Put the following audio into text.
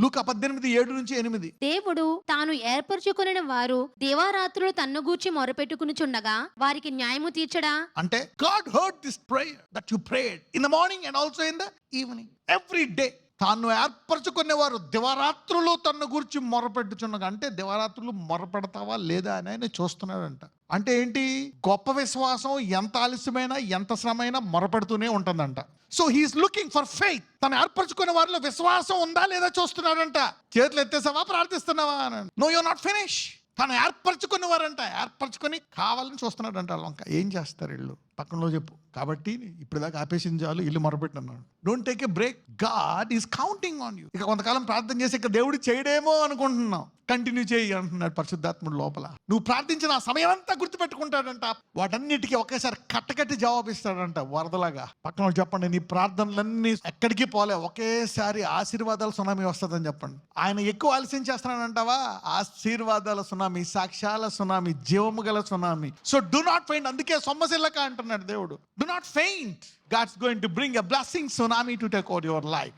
లూకా 18:7-8. దేవుడు తాను ఏర్పరచుకొనిన వారు దివారాత్రులు తన్ను గూర్చి మొరపెట్టుకునిచుండగా వారికి న్యాయము తీర్చడా? అంటే God heard this prayer that you prayed in the morning and also in the evening. Every day. తాను ఏర్పరచుకునేవారు దివారాత్రులు తన్ను గురించి మొరపెట్టుచున్నగా, అంటే దివారాత్రులు మొరపెడతావా లేదా అని ఆయన చూస్తున్నాడంట. అంటే ఏంటి? గొప్ప విశ్వాసం ఎంత ఆలస్యమైనా ఎంత శ్రమైనా మొరపెడుతూనే ఉంటుందంట. So he is looking for faith. తను ఏర్పరచుకునే వారిలో విశ్వాసం ఉందా లేదా చూస్తున్నాడంట. చేతులు ఎత్తేసావా, ప్రార్థిస్తున్నావా అని. No you not finish. తను ఏర్పరచుకునేవారంట, ఏర్పరచుకొని కావాలని చూస్తున్నాడంట. వాళ్ళంక ఏం చేస్తారు వీళ్ళు? పక్కనలో చెప్పు. కాబట్టి ఇప్పుడు దాకా ఆపేసింది చాలు, ఇల్లు మొరపెట్టున్నాడు. Don't take a break. God is counting on you. ఇక కొంతకాలం ప్రార్థన చేసి ఇక దేవుడు చేయడేమో అనుకుంటున్నావు. కంటిన్యూ చేయి అంటున్నాడు పరిశుద్ధాత్ముడు లోపల. నువ్వు ప్రార్థించిన ఆ సమయం అంతా గుర్తుపెట్టుకుంటాడంట. వాటన్నిటికీ ఒకేసారి కట్టకట్టి జవాబిస్తాడంట, వరదలాగా. పక్కన చెప్పండి, నీ ప్రార్థనలన్నీ ఎక్కడికి పోలే, ఒకేసారి ఆశీర్వాదాల సునామీ వస్తుందని చెప్పండి. ఆయన ఎక్కువ ఆలస్యం చేస్తున్నాడంటావా? ఆశీర్వాదాల సునామీ, సాక్ష్యాల సునామీ, జీవము గల tsunami. So do not faint. అందుకే సొమ్మసిల్లక అంటున్నాడు దేవుడు. Do not faint. God's going to bring a blessing tsunami to take over your life.